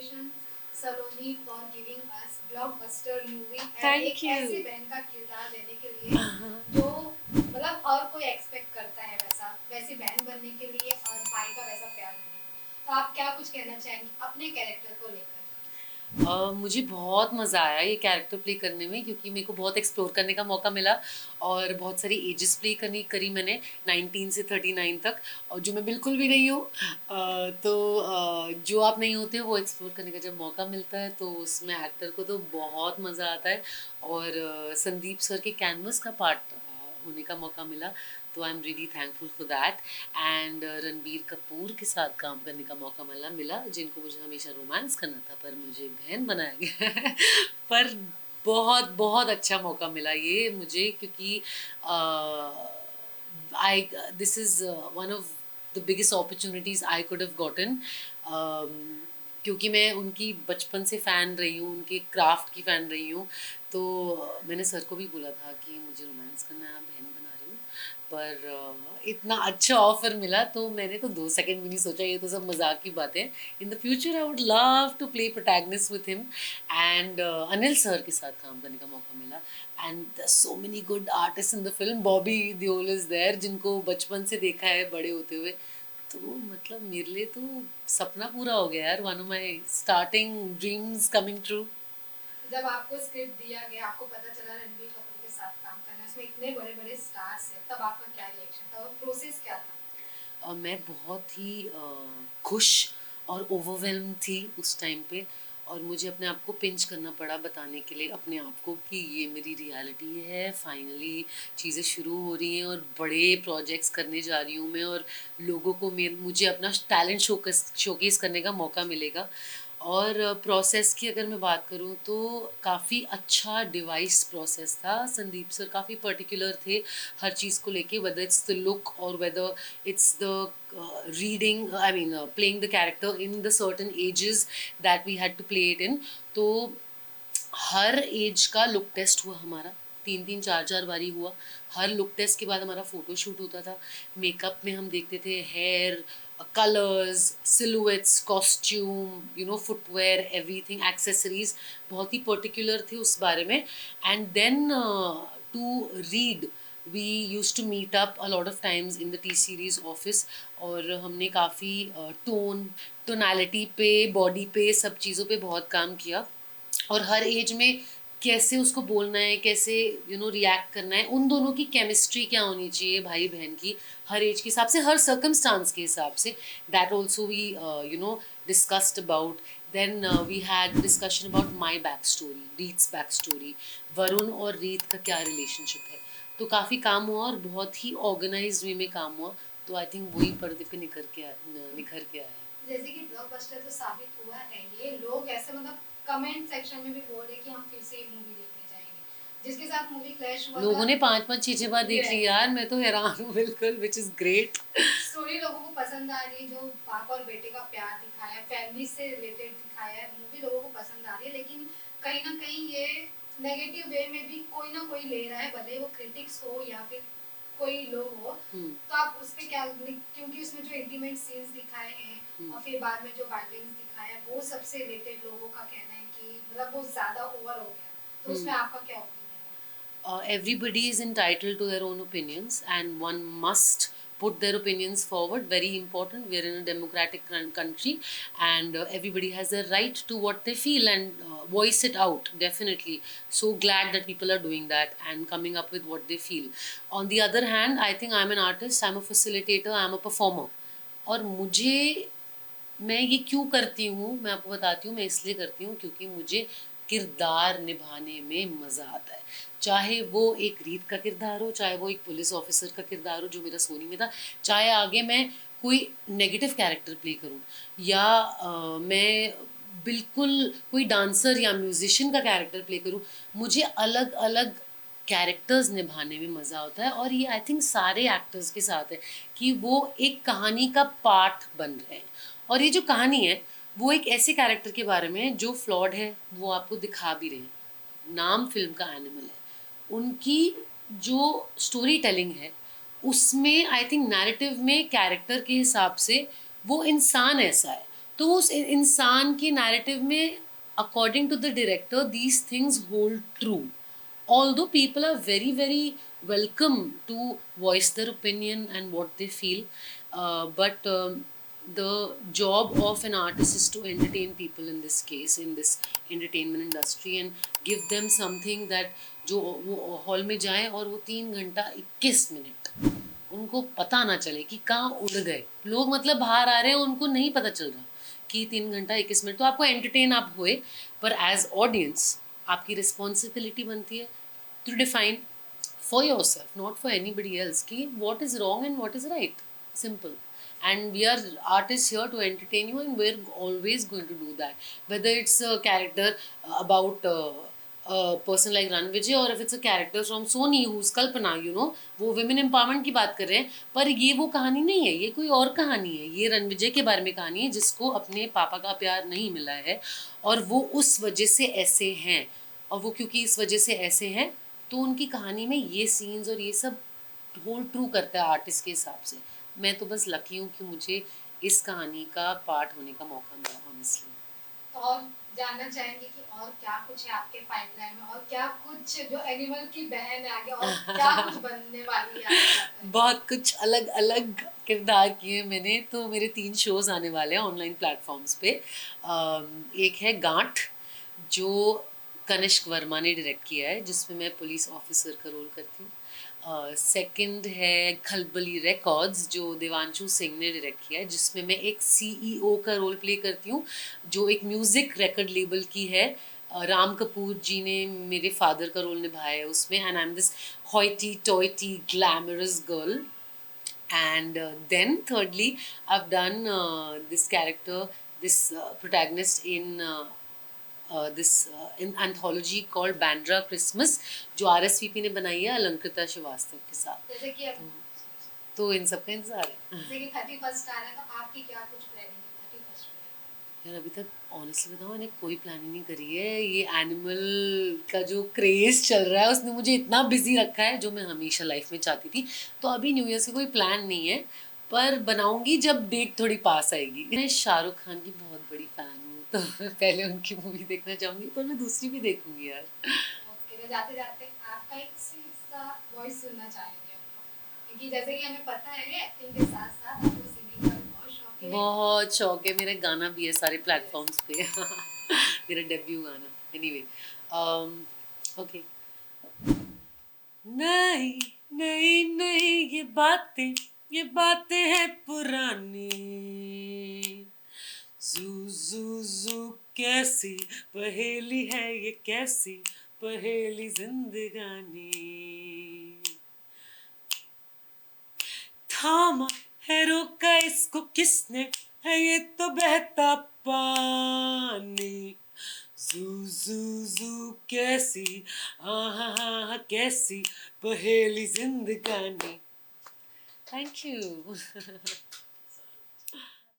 congratulations Saloni for giving us blockbuster movie and thank एक you. ऐसी बहन का किरदार देने के लिए जो मतलब और कोई एक्सपेक्ट करता है वैसी बहन बनने के लिए और भाई का वैसा प्यार मिलने के लिए। तो आप क्या कुछ कहना चाहेंगे अपने कैरेक्टर को लेकर? मुझे बहुत मज़ा आया ये कैरेक्टर प्ले करने में, क्योंकि मेरे को बहुत एक्सप्लोर करने का मौका मिला और बहुत सारी एजेस प्ले करी मैंने 19 से 39 तक, और जो मैं बिल्कुल भी नहीं हूँ। जो आप नहीं होते हो वो एक्सप्लोर करने का जब मौका मिलता है तो उसमें एक्टर को तो बहुत मज़ा आता है। और संदीप सर के कैनवस का पार्ट होने का मौका मिला, तो I am really thankful for that. And Ranbir Kapoor के साथ काम करने का मौका मिला, जिनको मुझे हमेशा रोमांस करना था पर मुझे बहन बनाया गया है। पर बहुत बहुत अच्छा मौका मिला ये मुझे, क्योंकि I this is one of the biggest opportunities I could have gotten, क्योंकि मैं उनकी बचपन से फ़ैन रही हूँ, उनके क्राफ्ट की फ़ैन रही हूँ। तो मैंने सर को भी बोला था कि मुझे रोमांस करना है, आप बहन बना रही हूँ। पर इतना अच्छा ऑफर मिला तो मैंने तो 2 सेकंड भी नहीं सोचा, ये तो सब मज़ाक की बातें हैं। In the future I would love to play protagonist with him. And Anil sir के साथ काम करने का मौका मिला। And so many good artist in the film. Bobby Deol is there, जिनको बचपन से देखा है बड़े होते हुए। तो मतलब मेरे लिए तो सपना पूरा हो गया यार, one of my starting dreams coming true. जब आपको स्क्रिप्ट दिया गया, आपको पता चला रणबीर कपूर के साथ काम करना है, उसमें इतने बड़े बड़े स्टार्स हैं, तब आपका क्या रिएक्शन था और प्रोसेस क्या था? मैं बहुत ही खुश और ओवरवेल्म थी उस टाइम पे, और मुझे अपने आप को पिंच करना पड़ा बताने के लिए अपने आप को कि ये मेरी रियलिटी है। फाइनली चीज़ें शुरू हो रही हैं और बड़े प्रोजेक्ट्स करने जा रही हूँ मैं, और लोगों को मुझे अपना टैलेंट शोकेस करने का मौका मिलेगा। और प्रोसेस की अगर मैं बात करूँ तो काफ़ी अच्छा डिवाइस प्रोसेस था। संदीप सर काफ़ी पर्टिकुलर थे हर चीज़ को लेके, वेदर इट्स द लुक और weather it's the playing the character in the certain ages that we had to play it in. तो हर एज का लुक टेस्ट हुआ हमारा, 3-3 4-4 बारी हुआ। हर लुक टेस्ट के बाद हमारा फोटो शूट होता था। मेकअप में हम देखते थे hair, colours, silhouettes, costume, footwear, everything, accessories, बहुत ही पर्टिकुलर थे उस बारे में। And then to read, we use to meet up a lot of times in the T Series office, और हमने काफ़ी टोनैलिटी पे, बॉडी पे, सब चीज़ों पे बहुत काम किया। और हर एज में कैसे उसको बोलना है, कैसे रिएक्ट करना है, उन दोनों की केमिस्ट्री क्या होनी चाहिए भाई बहन की, हर एज के हिसाब से, हर सर्कमस्टांस के हिसाब से, that also we discussed about. Then we had discussion about my back story, रीत्स बैक स्टोरी, वरुण और रीत का क्या रिलेशनशिप है। तो काफ़ी काम हुआ और बहुत ही ऑर्गेनाइज वे में काम हुआ। तो आई थिंक वही पर्दे पे निखर के आया। जैसे कि ब्लॉकबस्टर तो साबित हुआ है, ये लोग ऐसे मतलब कमेंट सेक्शन में भी बोल रहे कि हम फिर से ये मूवी देखने जाएंगे, जिसके साथ मूवी क्लैश हुआ था। लोगों ने 5-5 6 6 बार देख ली यार, मैं तो हैरान हूँ बिल्कुल, विच इज ग्रेट। स्टोरी लोगों को पसंद आ रही है, जो बाप और बेटे का प्यार दिखाया है, फैमिली से रिलेटेड दिखाया है, मूवी लोगों को पसंद आ रही है। लेकिन कहीं ना कहीं ये नेगेटिव वे में भी कोई ना कोई ले रहा है, भले वो क्रिटिक्स हो या फिर कोई लोग हो। तो आप उस पर क्या, क्योंकि उसमें जो इंटीमेट सीन्स दिखाए हैं और फिर बाद में जो वायलेंस दिखाया है, वो सबसे रिलेटेड लोगों का कहना है कि मतलब वो ज्यादा ओवर हो गया। तो उसमें आपका क्या ओपिनियन है? Everybody is entitled to their own opinions, and one must put their opinions forward. Very important. We are in a democratic country, and everybody has a right to what they feel and voice it out. Definitely. So glad that people are doing that and coming up with what they feel. On the other hand, I think I'm an artist, I'm a facilitator, I'm a performer. और मुझे, मैं ये क्यों करती हूँ मैं आपको बताती हूँ। मैं इसलिए करती हूँ क्योंकि मुझे किरदार निभाने में मज़ा आता है। चाहे वो एक रीत का किरदार हो, चाहे वो एक पुलिस ऑफिसर का किरदार हो जो मेरा सोनी में था, चाहे आगे मैं कोई नेगेटिव कैरेक्टर प्ले करूँ, या मैं बिल्कुल कोई डांसर या म्यूजिशियन का कैरेक्टर प्ले करूँ। मुझे अलग अलग कैरेक्टर्स निभाने में मज़ा आता है, और ये आई थिंक सारे एक्टर्स के साथ है कि वो एक कहानी का पार्ट बन रहे हैं। और ये जो कहानी है वो एक ऐसे कैरेक्टर के बारे में है जो फ्लॉड है, वो आपको दिखा भी रहे हैं। नाम फिल्म का एनिमल है। उनकी जो स्टोरी टेलिंग है उसमें आई थिंक नैरेटिव में कैरेक्टर के हिसाब से वो इंसान ऐसा है। तो उस इंसान के नैरेटिव में according to the director these things hold true, although people are very welcome to voice their opinion and what they feel, but the job of an artist is to entertain people, in this case in this entertainment industry, and give them something that जो वो hall में जाए और वो 3 घंटा 21 minute उनको पता ना चले कि कहाँ उड़ गए लोग, मतलब बाहर आ रहे हैं उनको नहीं पता चल रहा कि 3 घंटा 21 मिनट, तो आपको एंटरटेन आप हुए, पर एज ऑडियंस आपकी रिस्पॉन्सिबिलिटी बनती है to define for yourself, not for anybody else, ki what is wrong and what is right. Simple. And we are artists here to entertain you, and we're always going to do that. Whether it's a character about a person like Ranvijay, or if it's a character from Sony who's Kalpana, you know, वो women empowerment की बात कर रहे हैं, पर ये वो कहानी नहीं है, ये कोई और कहानी है, ये रणविजय के बारे में कहानी है जिसको अपने पापा का प्यार नहीं मिला है और वो उस वजह से ऐसे हैं, और वो क्योंकि इस वजह से ऐसे हैं तो उनकी कहानी में ये सीन्स और ये सब होल ट्रू करता है आर्टिस्ट के हिसाब से। मैं तो बस लकी हूँ कि मुझे इस कहानी का पार्ट होने का मौका मिला, ऑनेस्टली। तो और जानना चाहेंगे कि और क्या कुछ है आपके पाइपलाइन में, और क्या कुछ जो एनिमल की बहन है आगे, और क्या कुछ बनने वाली है आगे जाकर? बहुत कुछ अलग अलग किरदार किए मैंने, तो मेरे 3 शोज आने वाले हैं ऑनलाइन प्लेटफॉर्म्स पे। एक है गांठ, जो कनिष्क वर्मा ने डायरेक्ट किया है, जिसमें मैं पुलिस ऑफिसर का रोल करती हूँ। सेकंड है खलबली रिकॉर्ड्स, जो देवांशु सिंह ने डायरेक्ट किया है, जिसमें मैं एक सीईओ का रोल प्ले करती हूँ, जो एक म्यूज़िक रिकॉर्ड लेबल की है। राम कपूर जी ने मेरे फादर का रोल निभाया है उसमें, and I am this hoity toity glamorous girl. And then thirdly I've done this character, this protagonist in in anthology called Bandra Christmas, जो RSVP ने बनाई है अलंकृता श्रीवास्तव के साथ। जैसे कि अब तो इन सब का इंतजार है। जैसे कि 31st आ रहा है, तो आपकी क्या कुछ प्लानिंग है 31st पे? यार अभी तक ऑनेस्टली बताऊँ, मैंने कोई प्लानिंग नहीं करी है। ये एनिमल का जो क्रेज़ चल रहा है उसने मुझे इतना बिजी रखा है, जो मैं हमेशा लाइफ में चाहती थी। तो अभी न्यू ईयर से कोई प्लान नहीं है, पर बनाऊंगी जब डेट थोड़ी पास आएगी। मैं शाहरुख खान की बहुत बड़ी फ़ैन हूँ, तो मैं पहले उनकी मूवी देखना चाहूँगी, पर मैं दूसरी भी देखूंगी यार। ओके, तो जाते जाते आपका एक सा वॉइस सुनना चाहेंगे हम लोग, क्योंकि जैसे कि हमें पता है एक्टिंग के साथ साथ आपको सिंगिंग का भी बहुत शौक है। बहुत शौक है, मेरा गाना भी है सारे प्लेटफॉर्म्स पे। मेरा डेब्यू गाना। Anyway, okay. नहीं नहीं नहीं, ये बातें हैं पुरानी। जू जू जू कैसी पहेली है ये, कैसी पहेली जिंदगानी। थामा है रोका इसको किसने, है ये तो बहता पानी। जू जू जू कैसी, आहा कैसी पहेली जिंदगानी। Thank you.